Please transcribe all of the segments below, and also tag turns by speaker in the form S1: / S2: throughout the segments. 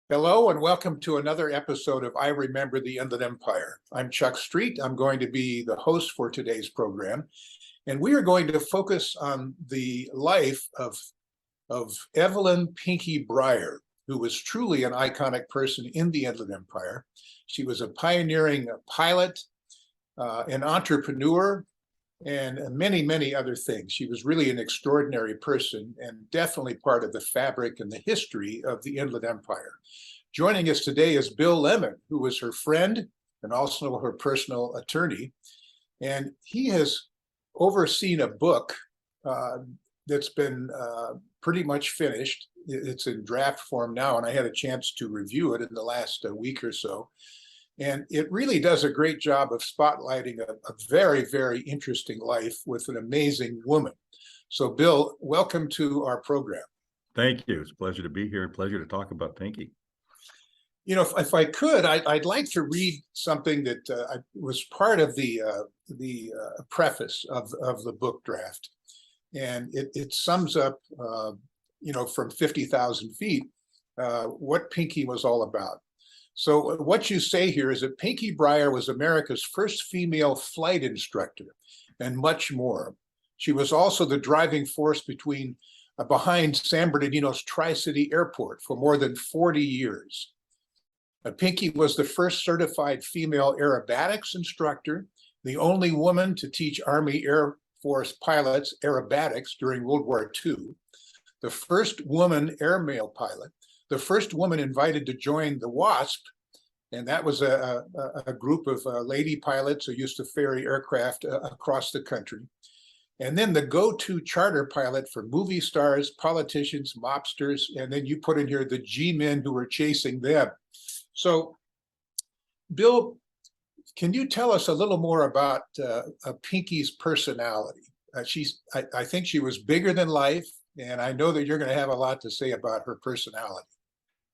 S1: Hello and welcome to another episode of I Remember the Inland Empire. I'm Chuck Street. I'm going to be the host for today's program, and we are going to focus on the life of Evelyn Pinky Brier, who was truly an iconic person in the Inland Empire. She was a pioneering pilot, an entrepreneur, and many, many other things. She was really an extraordinary person and definitely part of the fabric and the history of the Inland Empire. Joining us today is Bill Lemon, who was her friend and also her personal attorney. And he has overseen a book that's been pretty much finished. It's in draft form now, and I had a chance to review it in the last week or so. And it really does a great job of spotlighting a very, very interesting life with an amazing woman. So, Bill, welcome to our program.
S2: Thank you. It's a pleasure to be here. A pleasure to talk about Pinky.
S1: You know, if I could, I'd like to read something that was part of the preface of the book draft. And it sums up, from 50,000 feet, what Pinky was all about. So what you say here is that Pinky Brier was America's first female flight instructor and much more. She was also the driving force behind San Bernardino's Tri-City Airport for more than 40 years. Pinky was the first certified female aerobatics instructor, the only woman to teach Army Air Force pilots aerobatics during World War II, the first woman airmail pilot, the first woman invited to join the WASP, and that was a group of lady pilots who used to ferry aircraft across the country. And then the go-to charter pilot for movie stars, politicians, mobsters, and then you put in here the G-men who were chasing them. So, Bill, can you tell us a little more about Pinky's personality? I think she was bigger than life, and I know that you're going to have a lot to say about her personality.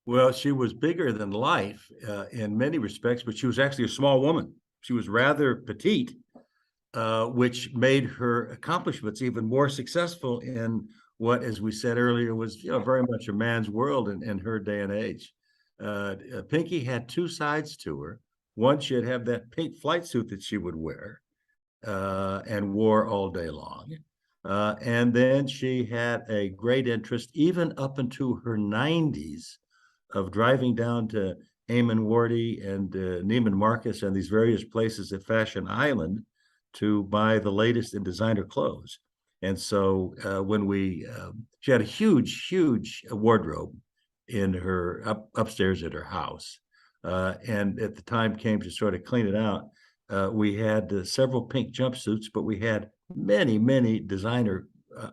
S2: Well, she was bigger than life in many respects, but she was actually a small woman. She was rather petite, which made her accomplishments even more successful in what, as we said earlier, was very much a man's world in her day and age. Pinky had two sides to her. One, she'd have that pink flight suit that she would wear and wore all day long. And then she had a great interest, even up into her 90s, of driving down to Eamon Wardy and Neiman Marcus and these various places at Fashion Island to buy the latest in designer clothes. And so she had a huge, huge wardrobe in her upstairs at her house. And at the time came to sort of clean it out. We had several pink jumpsuits, but we had many, many designer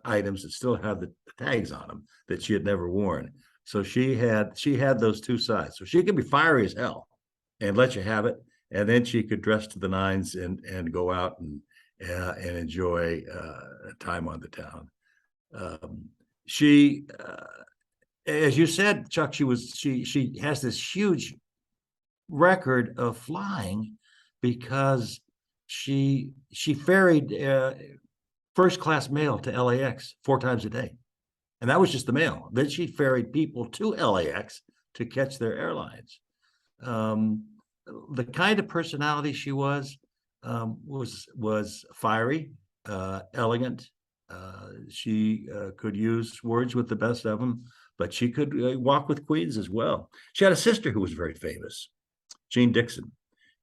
S2: items that still have the tags on them that she had never worn. So she had those two sides. So she could be fiery as hell and let you have it, and then she could dress to the nines and go out and enjoy time on the town. She, as you said, Chuck, she has this huge record of flying because she ferried first class mail to LAX 4 times a day. And that was just the mail. Then she ferried people to LAX to catch their airlines. The kind of personality she was fiery, elegant. She could use words with the best of them, but she could walk with queens as well. She had a sister who was very famous, Jean Dixon.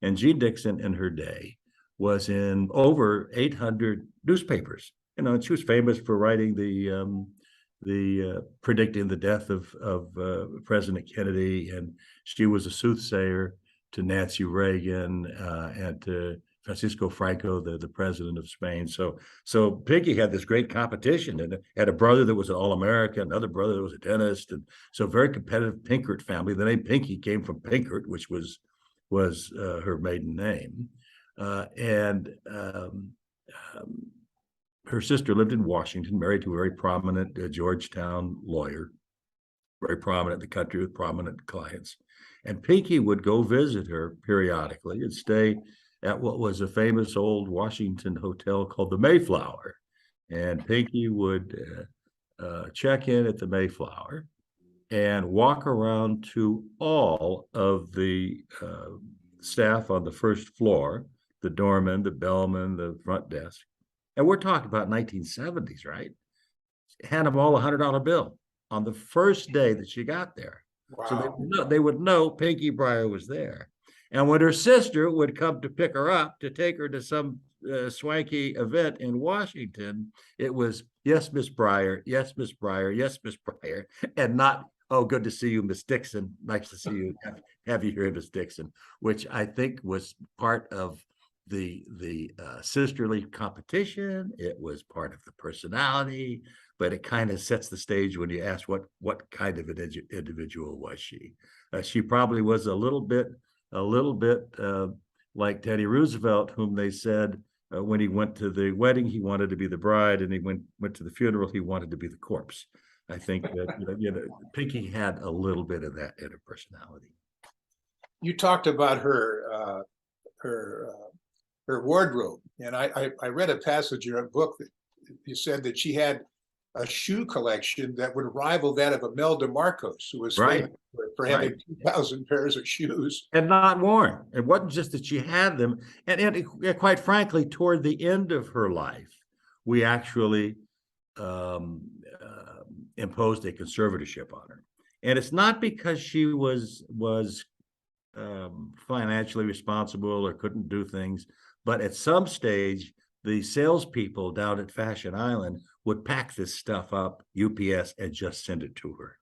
S2: And Jean Dixon in her day was in over 800 newspapers. And she was famous for writing the predicting the death of President Kennedy, and she was a soothsayer to Nancy Reagan and to Francisco Franco, the president of Spain. So Pinky had this great competition and had a brother that was an All-American, another brother that was a dentist, and so very competitive Pinkert family. The name Pinky came from Pinkert, which was her maiden name, and her sister lived in Washington, married to a very prominent Georgetown lawyer, very prominent in the country with prominent clients. And Pinky would go visit her periodically and stay at what was a famous old Washington hotel called the Mayflower. And Pinky would check in at the Mayflower and walk around to all of the staff on the first floor, the doorman, the bellman, the front desk. And we're talking about 1970s, right? Hand them all $100 bill on the first day that she got there. So
S1: Wow.
S2: they would know Pinky Brier was there. And when her sister would come to pick her up to take her to some swanky event in Washington, it was, yes, Miss Brier, yes, Miss Brier, yes, Miss Brier, and not, oh, good to see you, Miss Dixon. Nice to see you. Have you here, Miss Dixon, which I think was part of the sisterly competition. It was part of the personality, but it kind of sets the stage when you ask what kind of an individual was she. She probably was a little bit like Teddy Roosevelt, whom they said when he went to the wedding, he wanted to be the bride, and he went to the funeral, he wanted to be the corpse. I think that Pinky had a little bit of that in her personality.
S1: You talked about her wardrobe, and I read a passage in a book that you said that she had a shoe collection that would rival that of Imelda Marcos, who was famous for having 2,000 pairs of shoes.
S2: And not worn. It wasn't just that she had them. And quite frankly, toward the end of her life, we actually imposed a conservatorship on her. And it's not because she was financially responsible or couldn't do things, but at some stage, the salespeople down at Fashion Island would pack this stuff up, UPS, and just send it to her.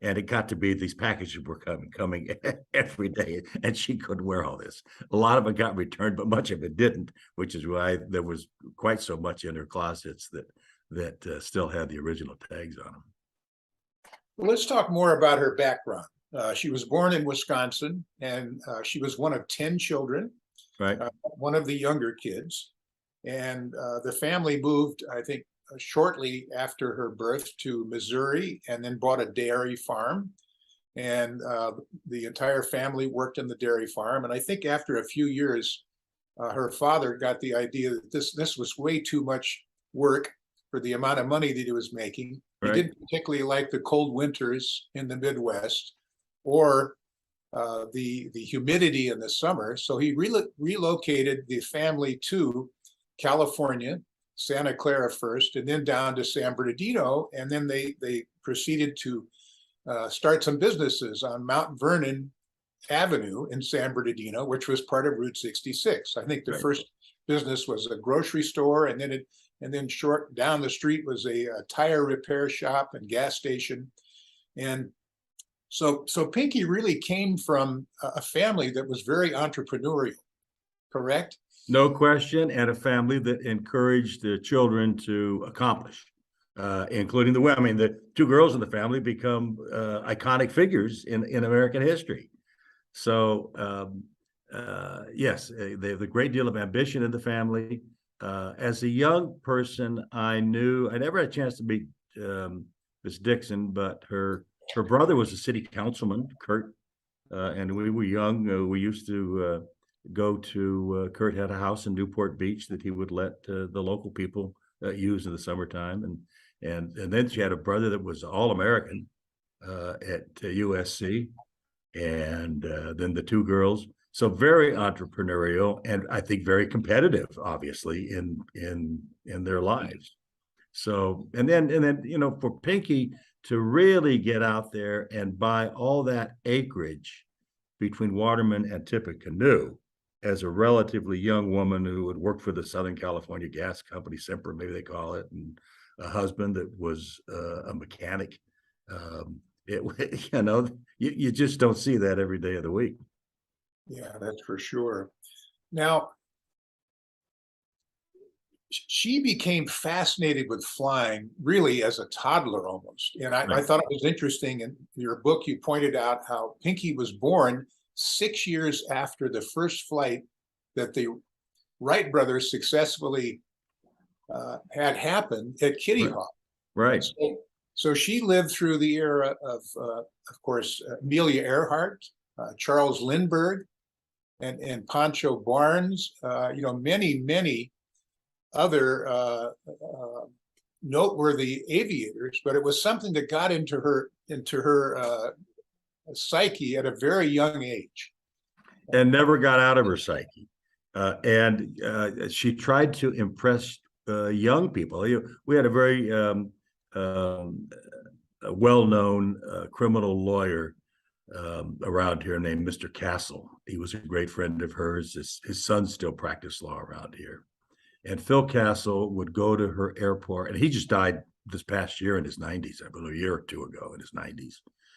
S2: And it got to be these packages were coming every day, and she couldn't wear all this. A lot of it got returned, but much of it didn't, which is why there was quite so much in her closets that still had the original tags on them.
S1: Well, let's talk more about her background. She was born in Wisconsin, and she was one of 10 children,
S2: right?
S1: One of the younger kids. And the family moved, I think, shortly after her birth to Missouri, and then bought a dairy farm. And the entire family worked in the dairy farm. And I think after a few years, her father got the idea that this was way too much work for the amount of money that he was making. He didn't particularly like the cold winters in the Midwest or the humidity in the summer. So he relocated the family to California, Santa Clara first, and then down to San Bernardino. And then they proceeded to start some businesses on Mount Vernon Avenue in San Bernardino, which was part of Route 66. I think the first business was a grocery store, and then short down the street was a tire repair shop and gas station. And so Pinky really came from a family that was very entrepreneurial, correct?
S2: No question, and a family that encouraged the children to accomplish, including the women. I mean, the two girls in the family become iconic figures in American history. So, yes, they have a great deal of ambition in the family. As a young person, I never had a chance to meet Miss Dixon, but her brother was a city councilman, Kurt, and we were young. We used to go to Kurt had a house in Newport Beach that he would let the local people use in the summertime, and then she had a brother that was all-American at USC, and then the two girls. So very entrepreneurial, and I think very competitive, obviously, in their lives. So and then for Pinky to really get out there and buy all that acreage between Waterman and Tippecanoe as a relatively young woman who had worked for the Southern California Gas Company, Semper, maybe they call it, and a husband that was a mechanic. You just don't see that every day of the week.
S1: Yeah, that's for sure. Now, she became fascinated with flying really as a toddler almost. And I thought it was interesting in your book, you pointed out how Pinky was born 6 years after the first flight that the Wright brothers successfully had happened at Kitty Hawk.
S2: Right.
S1: So she lived through the era of course, Amelia Earhart, Charles Lindbergh, and Pancho Barnes, many other noteworthy aviators, but it was something that got into her into her psyche at a very young age.
S2: And never got out of her psyche. And she tried to impress young people. We had a very a well-known criminal lawyer around here named Mr. Castle. He was a great friend of hers. His son still practiced law around here. And Phil Castle would go to her airport, and he just died this past year in his 90s, I believe, a year or two ago in his 90s.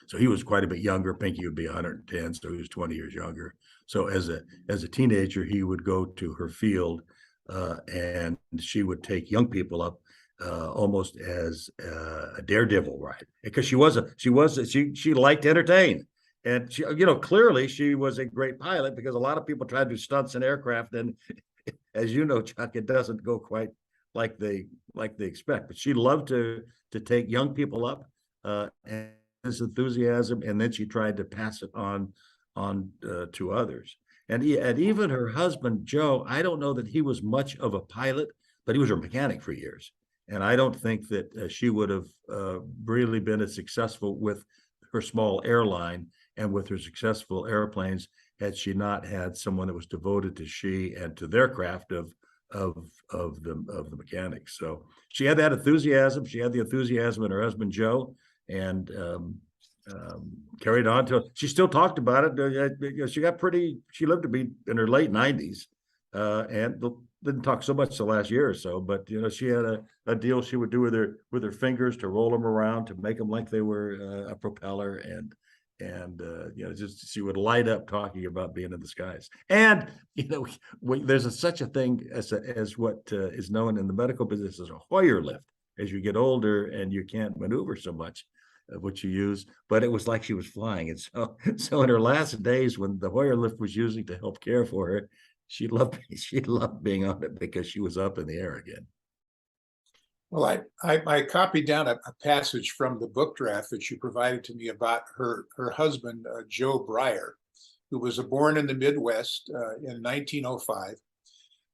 S2: So he was quite a bit younger. Pinky would be 110, so he was 20 years younger. So as a teenager, he would go to her field, and she would take young people up almost as a daredevil ride, because she liked to entertain. And she, clearly she was a great pilot, because a lot of people try to do stunts in aircraft, and as you know, Chuck, it doesn't go quite like they expect. But she loved to take young people up, and this enthusiasm, and then she tried to pass it on to others. And even her husband Joe, I don't know that he was much of a pilot, but he was her mechanic for years. And I don't think that she would have really been as successful with her small airline and with her successful airplanes had she not had someone that was devoted to she and to their craft of the mechanics. So she had that enthusiasm. She had the enthusiasm in her husband Joe, and carried on to. She still talked about it. She lived to be in her late 90s, and didn't talk so much the last year or so. But she had a deal she would do with her fingers to roll them around to make them like they were a propeller, and just she would light up talking about being in the skies. And there's such a thing as what is known in the medical business as a Hoyer lift. As you get older and you can't maneuver so much, what you use, but it was like she was flying. And so in her last days, when the Hoyer lift was using to help care for her, she loved being on it because she was up in the air again.
S1: Well, I copied down a passage from the book draft that you provided to me about her husband, Joe Brier, who was born in the Midwest in 1905.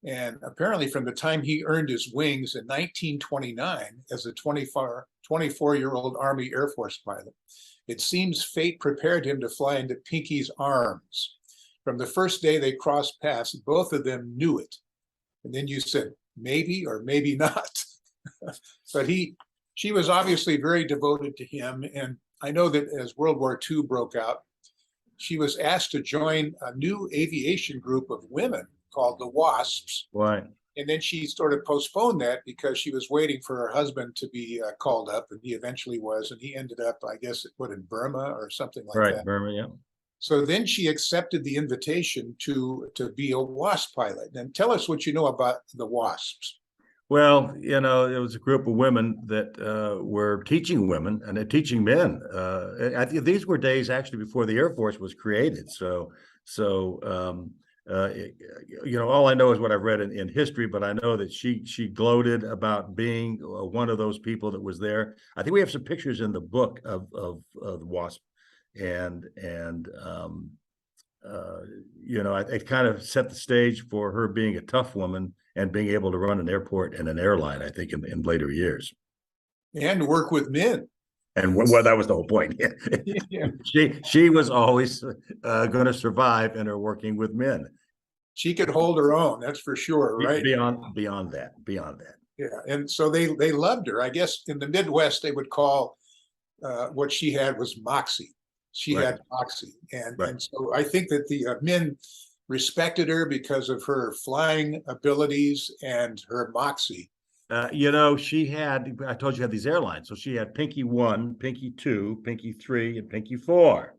S1: And apparently from the time he earned his wings in 1929 as a 24-year-old Army Air Force pilot, it seems fate prepared him to fly into Pinky's arms. From the first day they crossed paths, both of them knew it. And then you said, maybe or maybe not. But she was obviously very devoted to him. And I know that as World War II broke out, she was asked to join a new aviation group of women called the Wasps.
S2: Right.
S1: And then she sort of postponed that because she was waiting for her husband to be called up, and he eventually was, and he ended up, I guess, in Burma or something like that.
S2: Right, Burma, yeah.
S1: So then she accepted the invitation to be a WASP pilot. And tell us what you know about the Wasps.
S2: Well, it was a group of women that were teaching women and teaching men. I think these were days actually before the Air Force was created. So all I know is what I've read in history, but I know that she gloated about being one of those people that was there. I think we have some pictures in the book of the WASP, and it kind of set the stage for her being a tough woman and being able to run an airport and an airline, I think, in later years.
S1: And work with men.
S2: And well, that was the whole point. Yeah. She was always going to survive in her working with men.
S1: She could hold her own, that's for sure, right?
S2: Beyond that.
S1: Yeah, and so they loved her. I guess in the Midwest they would call what she had was moxie. She had moxie, and so I think that the men respected her because of her flying abilities and her moxie.
S2: She had, I told you, had these airlines. So she had Pinky 1, Pinky 2, Pinky 3, and Pinky 4.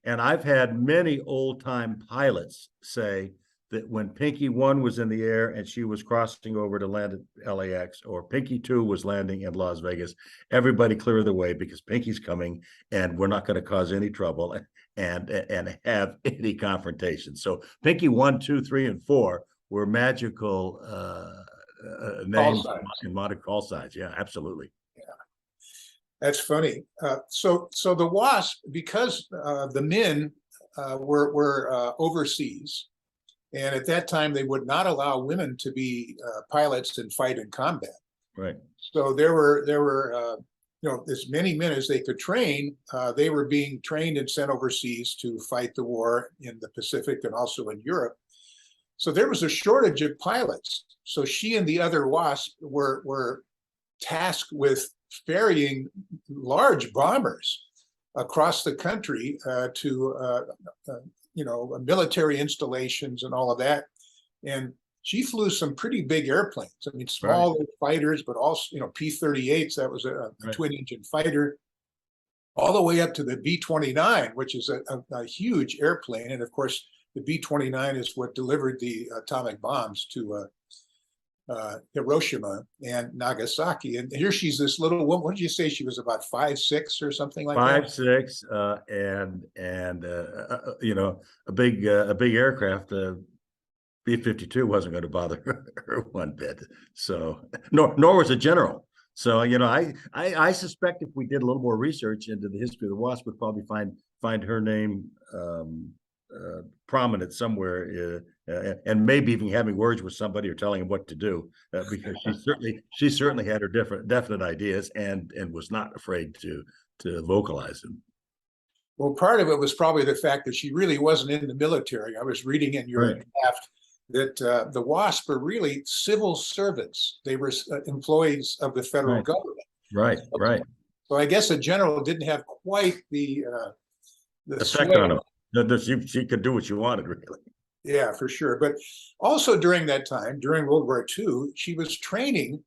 S2: And I've had many old-time pilots say that when Pinky 1 was in the air and she was crossing over to land at LAX, or Pinky 2 was landing in Las Vegas, everybody clear the way because Pinky's coming and we're not going to cause any trouble and have any confrontation. So Pinky 1, 2, 3, and 4 were magical names in modern call signs. Yeah, absolutely.
S1: Yeah, that's funny. So the WASP, because the men were overseas, and at that time they would not allow women to be pilots and fight in combat.
S2: Right.
S1: So there were as many men as they could train, they were being trained and sent overseas to fight the war in the Pacific and also in Europe. So there was a shortage of pilots. So she and the other WASP were tasked with ferrying large bombers across the country to military installations and all of that. And she flew some pretty big airplanes. I mean, small fighters, but also, P-38s, that was a twin engine fighter, all the way up to the B-29, which is a huge airplane. And of course, the B-29 is what delivered the atomic bombs to Hiroshima and Nagasaki. And here she's this little woman. What did you say? She was about 5'6" or something like that?
S2: 5'6", and a big aircraft. B-52 wasn't going to bother her one bit. So nor was a general. So I suspect if we did a little more research into the history of the WASP, we'd probably find her name prominent somewhere, and maybe even having words with somebody or telling him what to do, because she certainly had her definite ideas and was not afraid to vocalize them.
S1: Well, part of it was probably the fact that she really wasn't in the military. I was reading in your draft that the WASP were really civil servants. They were employees of the federal government.
S2: Right.
S1: So I guess a general didn't have quite the
S2: effect on him. She could do what she wanted, really.
S1: Yeah, for sure. But also during that time, during World War II, she was training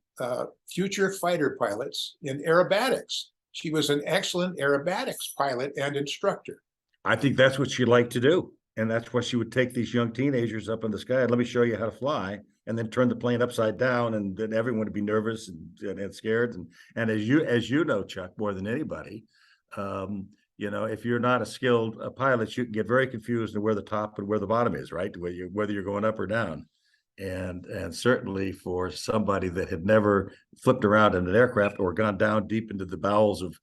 S1: future fighter pilots in aerobatics. She was an excellent aerobatics pilot and instructor.
S2: I think that's what she liked to do. And that's why she would take these young teenagers up in the sky. Let me show you how to fly, and then turn the plane upside down, and then everyone would be nervous and scared. And as you know, Chuck, more than anybody, if you're not a skilled pilot, you can get very confused in where the top and where the bottom is, right? Whether you're going up or down. And certainly for somebody that had never flipped around in an aircraft or gone down deep into the bowels of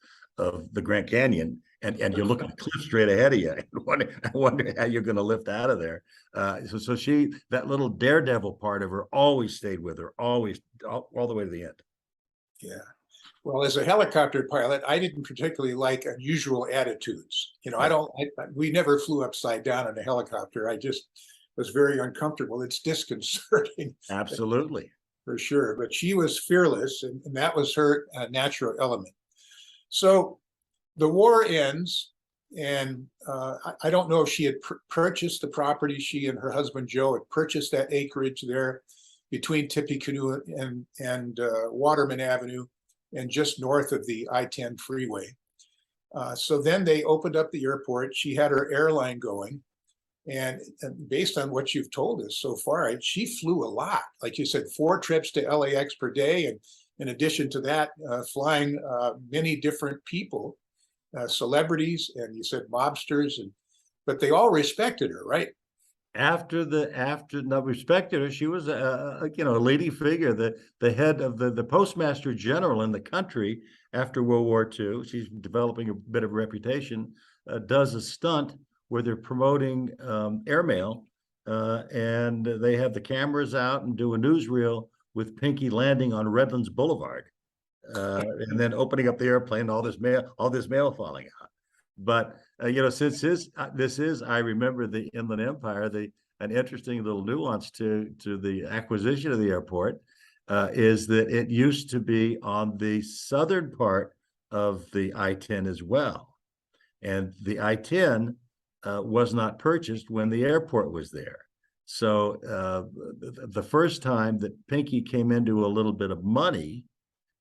S2: the Grand Canyon, and you're looking cliff straight ahead of you, and I wonder how you're going to lift out of there. So she, that little daredevil part of her, always stayed with her, always, all the way to the end.
S1: Yeah. Well, as a helicopter pilot, I didn't particularly like unusual attitudes. We never flew upside down in a helicopter. I just was very uncomfortable. It's disconcerting.
S2: Absolutely.
S1: For sure. But she was fearless, and that was her natural element. So the war ends, and I don't know if she had purchased the property. She and her husband Joe had purchased that acreage there between Tippecanoe and Waterman Avenue, and just north of the I-10 freeway. So then they opened up the airport. She had her airline going, and based on what you've told us so far, she flew a lot. Like you said, 4 trips to LAX per day, and in addition to that, flying many different people. Celebrities, and you said mobsters, but they all respected her, right?
S2: After respected her, she was a leading figure, the head of the postmaster general in the country after World War II. She's developing a bit of a reputation. Does a stunt where they're promoting airmail, and they have the cameras out and do a newsreel with Pinky landing on Redlands Boulevard. And then opening up the airplane, all this mail falling out. But since this is, I remember the Inland Empire, an interesting little nuance to the acquisition of the airport is that it used to be on the southern part of the I-10 as well, and the I-10 was not purchased when the airport was there. So the first time that Pinky came into a little bit of money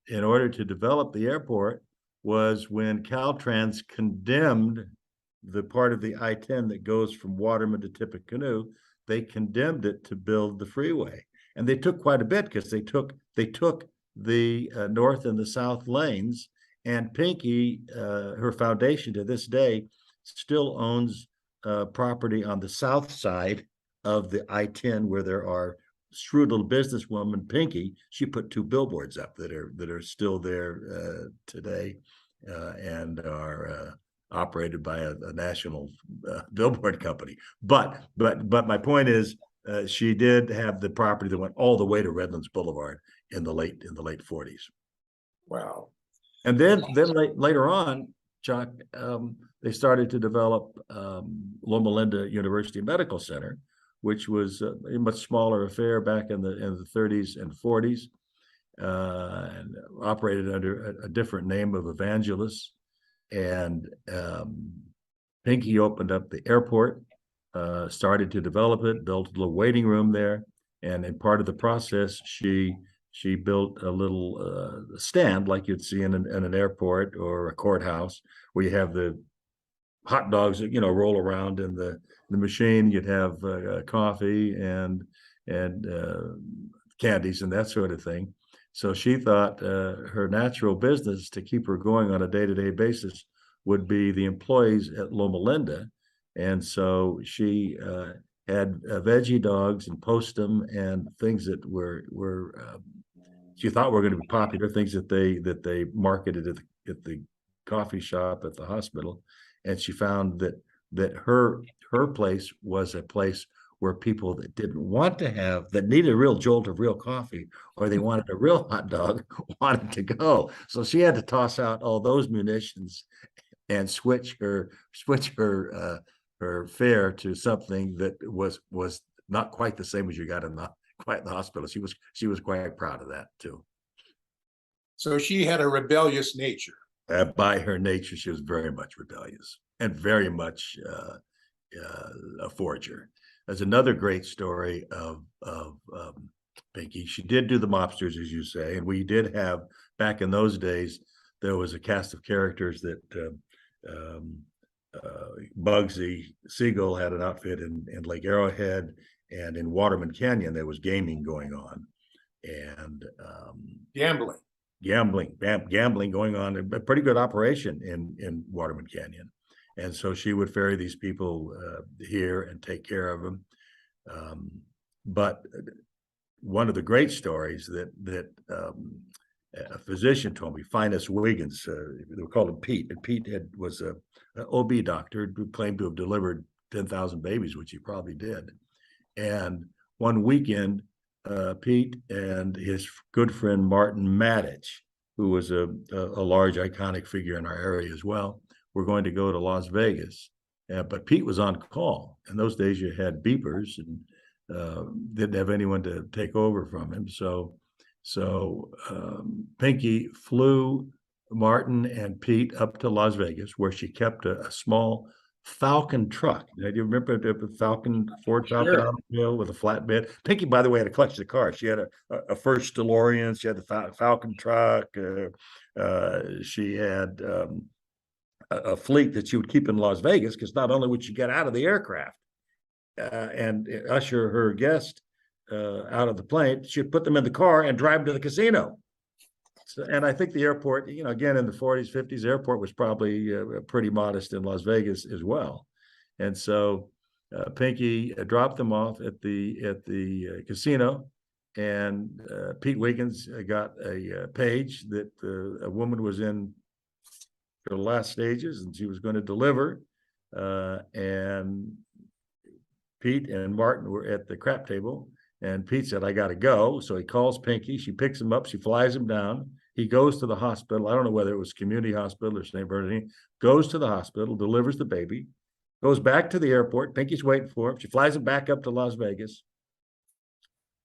S2: in order to develop the airport was when Caltrans condemned the part of the I-10 that goes from Waterman to Tippecanoe. They condemned it to build the freeway, and they took quite a bit, because they took the north and the south lanes. And Pinky, her foundation to this day, still owns property on the south side of the I-10 where there are shrewd little businesswoman Pinky. She put 2 billboards up that are still there today, and are operated by a national billboard company. But my point is, she did have the property that went all the way to Redlands Boulevard in the late 40s.
S1: Wow.
S2: And then later on, Chuck, they started to develop Loma Linda University Medical Center, which was a much smaller affair back in the 30s and 40s, and operated under a different name of Evangelist. And Pinky opened up the airport, started to develop it, built a little waiting room there, and in part of the process, she built a little stand like you'd see in an airport or a courthouse, where you have the hot dogs that roll around in the machine. You'd have coffee and candies and that sort of thing. So she thought her natural business to keep her going on a day-to-day basis would be the employees at Loma Linda, and so she had veggie dogs and Postum and things that were she thought were going to be popular, things that they marketed at the coffee shop at the hospital, and she found that her place was a place where people that didn't want to have, that needed a real jolt of real coffee, or they wanted a real hot dog, wanted to go. So she had to toss out all those munitions and switch her fare to something that was not quite the same as you got in the hospital. She was quite proud of that too.
S1: So she had a rebellious nature.
S2: By her nature, she was very much rebellious and very much a forger. There's another great story of Pinky. She did do the mobsters, as you say, and we did have, back in those days, there was a cast of characters that Bugsy Siegel had an outfit in Lake Arrowhead, and in Waterman Canyon there was gaming going on, and gambling going on, a pretty good operation in Waterman Canyon. And so she would ferry these people here and take care of them. But one of the great stories that a physician told me, Finus Wiggins, they were called him Pete, and Pete was an OB doctor who claimed to have delivered 10,000 babies, which he probably did. And one weekend, Pete and his good friend Martin Matich, who was a large iconic figure in our area as well, were going to go to Las Vegas. But Pete was on call. In those days, you had beepers and didn't have anyone to take over from him. So Pinky flew Martin and Pete up to Las Vegas, where she kept a small Falcon truck. Now, do you remember the Falcon, Ford Falcon automobile with a flatbed? Pinky, by the way, had a collection of cars. She had a first DeLorean. She had the Falcon truck. She had a fleet that she would keep in Las Vegas, because not only would she get out of the aircraft and usher her guest out of the plane, she'd put them in the car and drive them to the casino. So, and I think the airport, again, in the 40s, 50s, airport was probably pretty modest in Las Vegas as well. And so Pinky dropped them off at the casino, and Pete Wiggins got a page that a woman was in for the last stages, and she was going to deliver. And Pete and Martin were at the crap table, and Pete said, "I got to go." So he calls Pinky. She picks him up. She flies him down. He goes to the hospital. I don't know whether it was community hospital or San Bernardino. Goes to the hospital, delivers the baby, goes back to the airport. Pinky's waiting for him. She flies him back up to Las Vegas.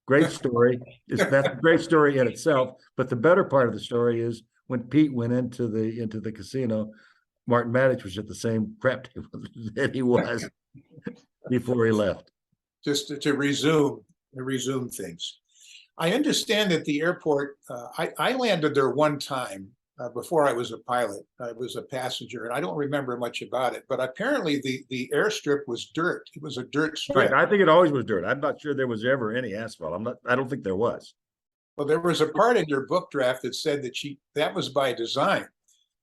S2: Great story. That's a great story in itself. But the better part of the story is when Pete went into the casino, Martin Matich was at the same crap table that he was before he left.
S1: Just to resume things. I understand that the airport, I landed there one time before I was a pilot. I was a passenger, and I don't remember much about it, but apparently the airstrip was dirt. It was a dirt strip.
S2: Right. I think it always was dirt. I'm not sure there was ever any asphalt. I don't think there was.
S1: Well, there was a part in your book draft that said that was by design,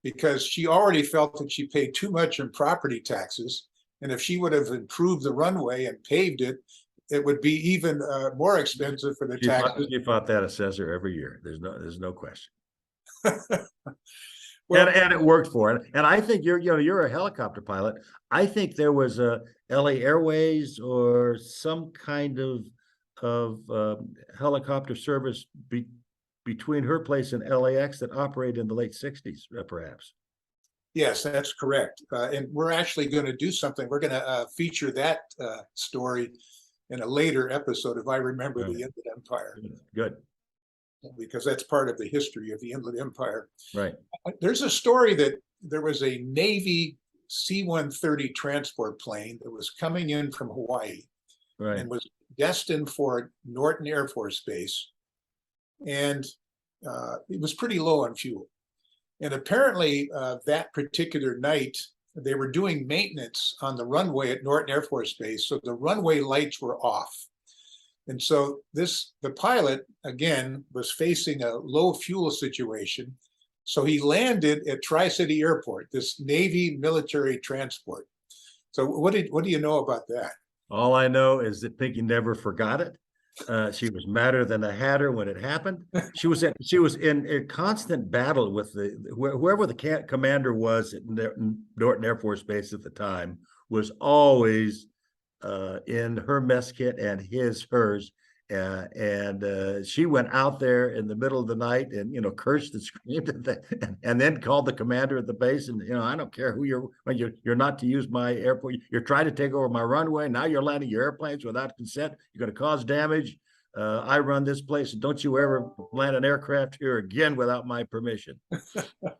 S1: because she already felt that she paid too much in property taxes. And if she would have improved the runway and paved it, it would be even more expensive for the taxes.
S2: You fought that assessor every year. There's no question.
S1: Well,
S2: and it worked for it. And I think you're a helicopter pilot. I think there was a LA Airways or some kind of helicopter service between her place and LAX that operated in the late 60s, perhaps.
S1: Yes, that's correct. And we're actually going to do something. We're going to feature that story in a later episode, if I remember, the Inland Empire.
S2: Good.
S1: Because that's part of the history of the Inland Empire.
S2: Right.
S1: There's a story that there was a Navy C-130 transport plane that was coming in from Hawaii,
S2: right,
S1: and was destined for Norton Air Force Base. And it was pretty low on fuel. And apparently that particular night, they were doing maintenance on the runway at Norton Air Force Base. So the runway lights were off. And so the pilot, again, was facing a low fuel situation. So he landed at Tri-City Airport, this Navy military transport. So what do you know about that?
S2: All I know is that Pinky never forgot it. She was madder than a hatter when it happened. She was in a constant battle with whoever the commander was at Norton Air Force Base at the time, was always in her mess kit and hers. And she went out there in the middle of the night and, cursed and screamed and then called the commander at the base. And, I don't care who you're not to use my airport. You're trying to take over my runway. Now you're landing your airplanes without consent. You're going to cause damage. I run this place, and don't you ever land an aircraft here again without my permission.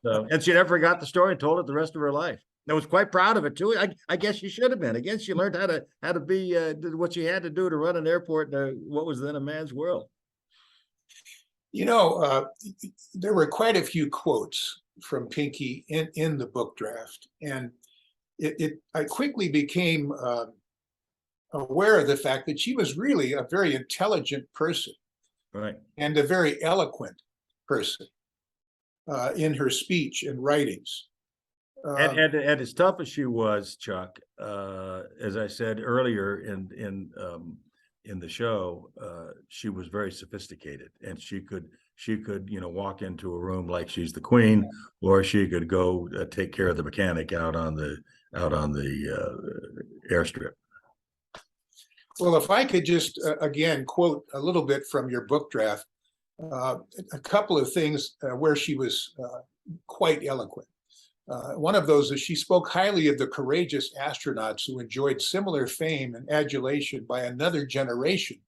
S2: And she never forgot the story and told it the rest of her life. I was quite proud of it too. I guess she should have been. Again, she learned how to be what she had to do to run an airport in what was then a man's world.
S1: There were quite a few quotes from Pinky in the book draft, and I quickly became aware of the fact that she was really a very intelligent person,
S2: right, and
S1: a very eloquent person in her speech and writings.
S2: And as tough as she was, Chuck, as I said earlier in the show, she was very sophisticated, and she could walk into a room like she's the queen, or she could go take care of the mechanic out on the airstrip.
S1: Well, if I could just again quote a little bit from your book draft, a couple of things where she was quite eloquent. One of those is she spoke highly of the courageous astronauts who enjoyed similar fame and adulation by another generation,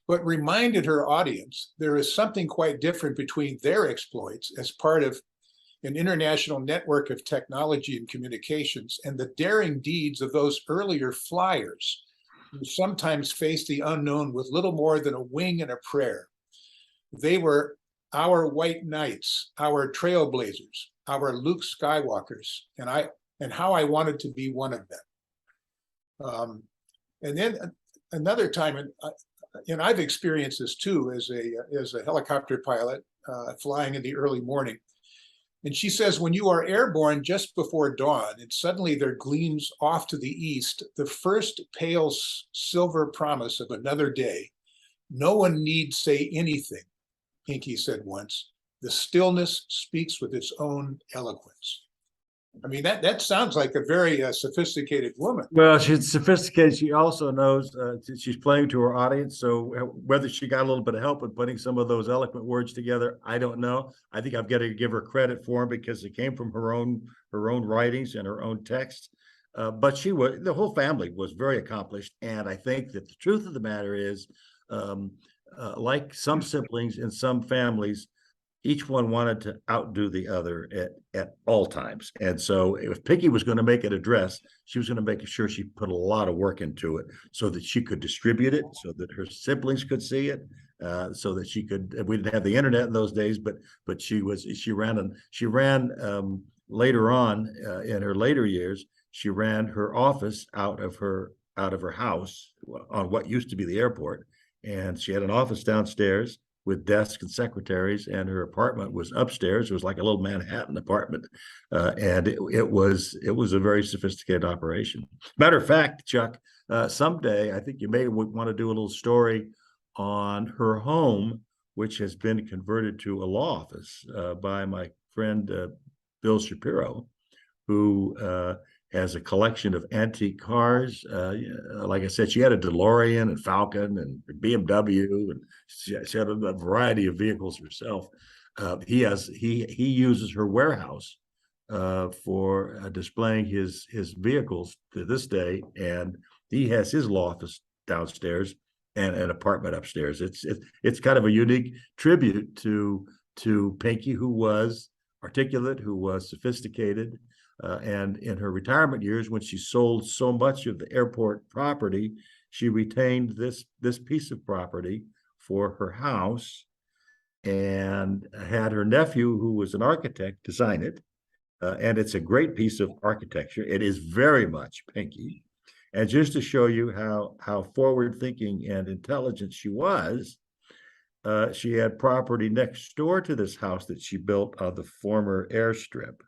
S1: but reminded her audience there is something quite different between their exploits as part of an international network of technology and communications and the daring deeds of those earlier flyers who sometimes faced the unknown with little more than a wing and a prayer. They were our white knights, our trailblazers, our Luke Skywalkers, and how I wanted to be one of them. And then another time, and I've experienced this too as a helicopter pilot flying in the early morning. And she says, when you are airborne just before dawn, and suddenly there gleams off to the east the first pale silver promise of another day, no one need say anything, Pinky said once. The stillness speaks with its own eloquence. I mean, that sounds like a very sophisticated woman.
S2: Well, she's sophisticated. She also knows she's playing to her audience. So whether she got a little bit of help in putting some of those eloquent words together, I don't know. I think I've got to give her credit for them because it came from her own writings and her own text. But the whole family was very accomplished. And I think that the truth of the matter is, like some siblings in some families, each one wanted to outdo the other at all times. And so if Pinky was going to make an address, she was going to make sure she put a lot of work into it so that she could distribute it, so that her siblings could see it, so that she could, we didn't have the internet in those days, but she ran later on in her later years, she ran her office out of her house on what used to be the airport. And she had an office downstairs with desks and secretaries, and her apartment was upstairs. It was like a little Manhattan apartment, and it was a very sophisticated operation. Matter of fact, Chuck, someday I think you may want to do a little story on her home, which has been converted to a law office by my friend Bill Shapiro, who has a collection of antique cars. Like I said, she had a DeLorean and Falcon and BMW, and she had a variety of vehicles herself. He uses her warehouse for displaying his vehicles to this day, and he has his law office downstairs and an apartment upstairs. It's kind of a unique tribute to Pinky, who was articulate, who was sophisticated, and in her retirement years, when she sold so much of the airport property, she retained this piece of property for her house, and had her nephew, who was an architect, design it. And it's a great piece of architecture. It is very much Pinky. And just to show you how forward thinking and intelligent she was, she had property next door to this house that she built on the former airstrip.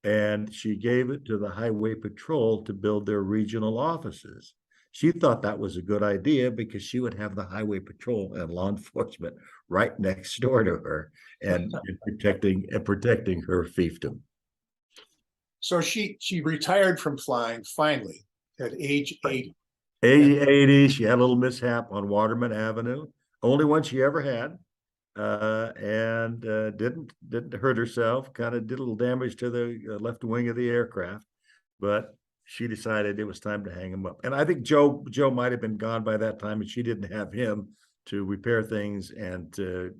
S2: And she gave it to the Highway Patrol to build their regional offices. She thought that was a good idea because she would have the Highway Patrol and law enforcement right next door to her, and protecting her fiefdom.
S1: So she retired from flying finally at age 80.
S2: Age 80, she had a little mishap on Waterman Avenue, only one she ever had, and didn't hurt herself. Kind of did a little damage to the left wing of the aircraft, but she decided it was time to hang him up. And I think Joe might have been gone by that time, and she didn't have him to repair things and to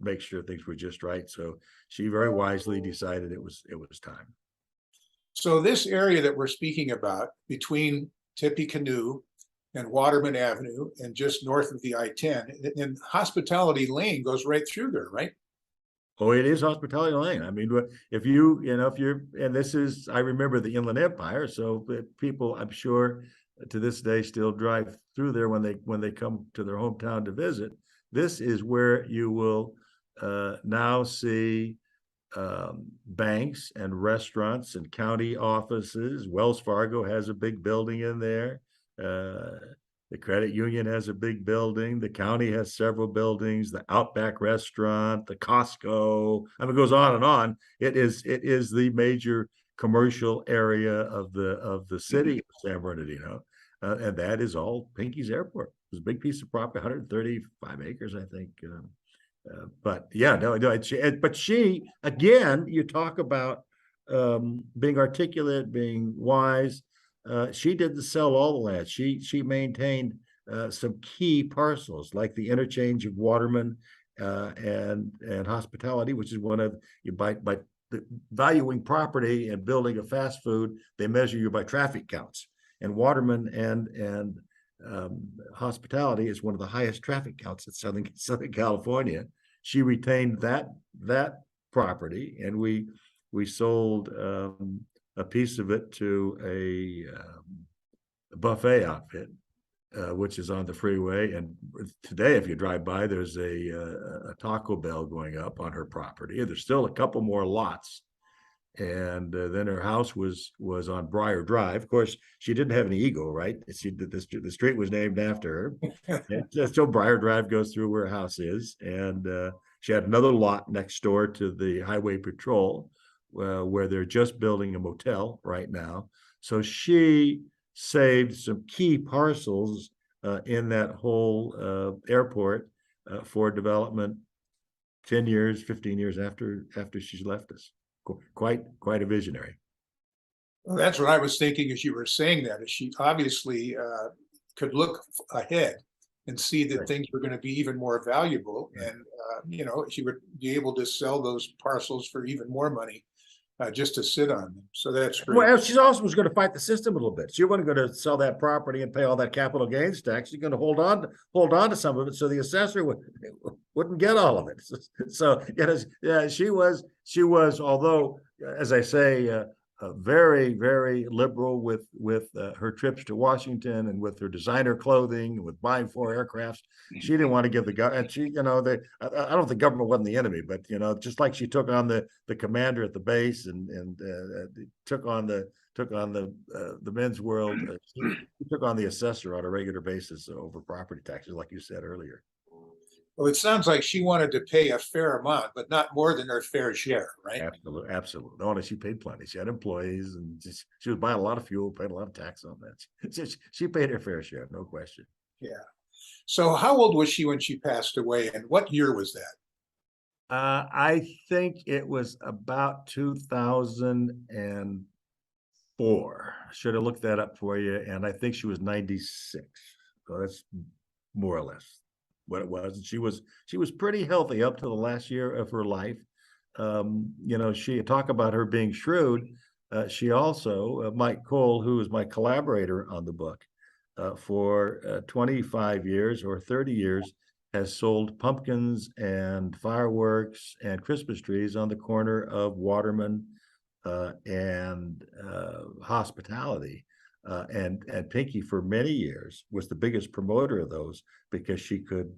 S2: make sure things were just right. So she very wisely decided it was time.
S1: So this area that we're speaking about between Tippecanoe and Waterman Avenue and just north of the I-10, and Hospitality Lane goes right through there, right?
S2: Oh, it is Hospitality Lane. I mean, if you're, and this is, I remember the Inland Empire, so people, I'm sure, to this day still drive through there when they come to their hometown to visit. This is where you will now see banks and restaurants and county offices. Wells Fargo has a big building in there. The credit union has a big building. The county has several buildings. The Outback Restaurant, the Costco. I mean, it goes on and on. It is the major commercial area of the city of San Bernardino, and that is all Pinky's Airport. It's a big piece of property, 135 acres, I think. But yeah, no, but she, again, you talk about being articulate, being wise. She didn't sell all the land. She maintained some key parcels, like the interchange of Waterman and Hospitality, which is one of you by valuing property and building a fast food. They measure you by traffic counts, and Waterman and Hospitality is one of the highest traffic counts in Southern California. She retained that property, and we sold a piece of it to a buffet outfit, which is on the freeway. And today, if you drive by, there's a Taco Bell going up on her property, and there's still a couple more lots. And then her house was on Brier Drive. Of course, she didn't have any ego, right? The street was named after her. And so Brier Drive goes through where her house is, and she had another lot next door to the Highway Patrol, where they're just building a motel right now. So she saved some key parcels in that whole airport for development 10 years, 15 years after she's left us. Quite a visionary.
S1: Well, that's what I was thinking as you were saying that, is she obviously could look ahead and see that things were going to be even more valuable. And, she would be able to sell those parcels for even more money just to sit on them. So that's great.
S2: Well, she also was going to fight the system a little bit. She wasn't going to sell that property and pay all that capital gains tax. She's going to hold on to some of it, so the assessor wouldn't get all of it. So yeah, she was, although, as I say, very, very liberal with her trips to Washington and with her designer clothing and with buying 4 aircrafts. She didn't want to give the government. I don't think government wasn't the enemy, but just like she took on the commander at the base and took on the men's world, she took on the assessor on a regular basis over property taxes, like you said earlier.
S1: Well, it sounds like she wanted to pay a fair amount, but not more than her fair share, right?
S2: Absolutely, absolutely. No, she paid plenty. She had employees, and she was buying a lot of fuel, paid a lot of tax on that. She paid her fair share, no question.
S1: Yeah. So how old was she when she passed away, and what year was that?
S2: I think it was about 2004. Should have looked that up for you, and I think she was 96. So that's more or less what it was. And she was pretty healthy up to the last year of her life. She talk about her being shrewd. She also, Mike Cole, who is my collaborator on the book, for 25 years or 30 years, has sold pumpkins and fireworks and Christmas trees on the corner of Waterman and Hospitality. And Pinky, for many years, was the biggest promoter of those because she could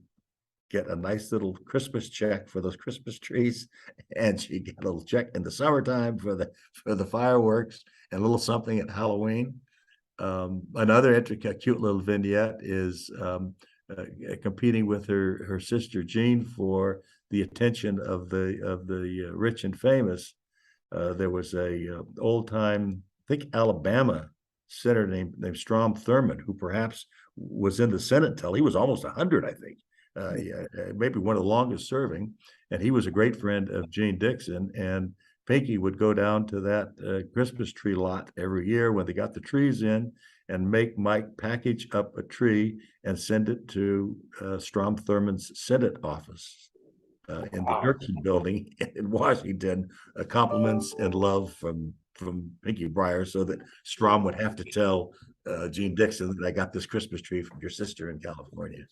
S2: get a nice little Christmas check for those Christmas trees, and she get a little check in the summertime for the fireworks and a little something at Halloween. Another cute little vignette is competing with her sister Jean for the attention of the rich and famous. There was a old time, I think, Alabama senator named Strom Thurmond, who perhaps was in the Senate until he was almost 100, I think. Maybe one of the longest serving, and he was a great friend of Jane Dixon. And Pinky would go down to that Christmas tree lot every year when they got the trees in, and make Mike package up a tree and send it to Strom Thurmond's Senate office in the Dirksen building in Washington. Compliments and love from Pinky Brier, so that Strom would have to tell Gene Dixon that I got this Christmas tree from your sister in California.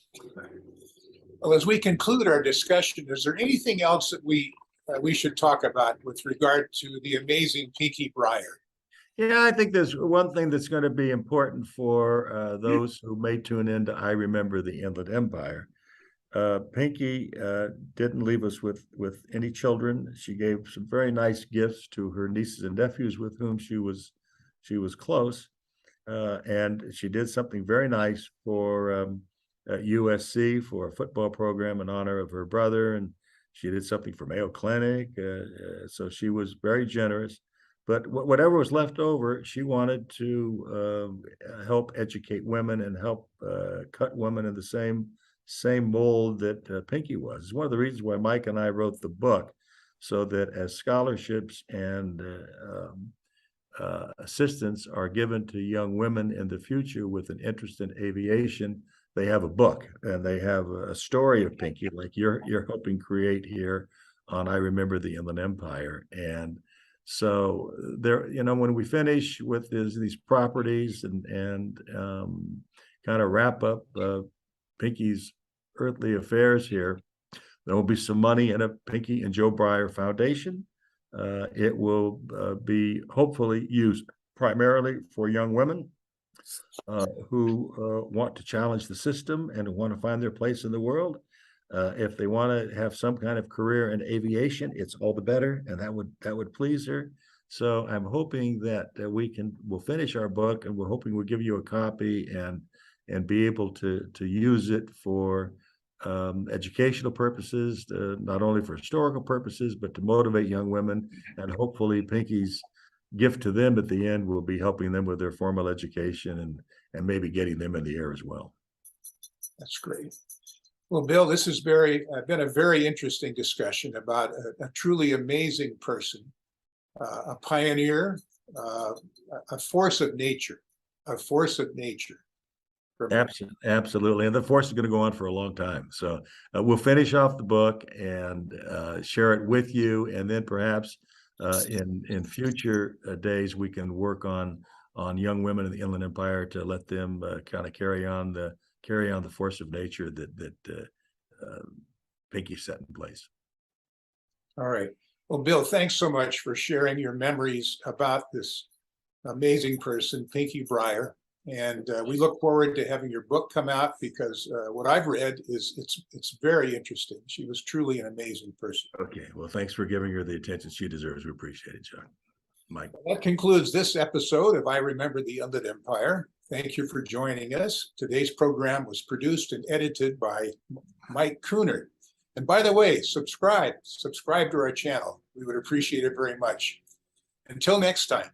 S1: Well, as we conclude our discussion, is there anything else that we should talk about with regard to the amazing Pinky Brier?
S2: Yeah, I think there's one thing that's going to be important for those who may tune in to I Remember the Inland Empire. Pinky didn't leave us with any children. She gave some very nice gifts to her nieces and nephews with whom she was close, and she did something very nice for USC for a football program in honor of her brother, and she did something for Mayo Clinic. So she was very generous. But whatever was left over, she wanted to help educate women and help cut women in the same mold that Pinky was. It's one of the reasons why Mike and I wrote the book, so that as scholarships and assistance are given to young women in the future with an interest in aviation, they have a book and they have a story of Pinky, like you're helping create here on I Remember the Inland Empire. And so there, when we finish with these properties and kind of wrap up Pinky's earthly affairs here, there will be some money in a Pinky and Joe Brier Foundation. It will be hopefully used primarily for young women who want to challenge the system and want to find their place in the world. If they want to have some kind of career in aviation, it's all the better, and that would please her. So I'm hoping that we'll finish our book, and we're hoping we'll give you a copy and be able to use it for educational purposes, not only for historical purposes, but to motivate young women. And hopefully Pinky's gift to them at the end will be helping them with their formal education and maybe getting them in the air as well. That's
S1: great. Well, Bill, this has been a very interesting discussion about a truly amazing person, a pioneer, a force of nature.
S2: Absolutely. And the force is going to go on for a long time. So we'll finish off the book and share it with you. And then perhaps in future days, we can work on young women in the Inland Empire to let them kind of carry on the force of nature that Pinky set in place.
S1: All right. Well, Bill, thanks so much for sharing your memories about this amazing person, Pinky Brier. And we look forward to having your book come out, because what I've read is it's very interesting. She was truly an amazing person.
S2: Okay. Well, thanks for giving her the attention she deserves. We appreciate it, John. Mike.
S1: That concludes this episode of I Remember the Inland Empire. Thank you for joining us. Today's program was produced and edited by Mike Coonard. And by the way, subscribe to our channel. We would appreciate it very much. Until next time,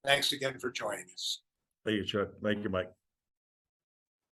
S1: thanks again for joining us.
S2: Thank you, Chuck. Thank you, Mike.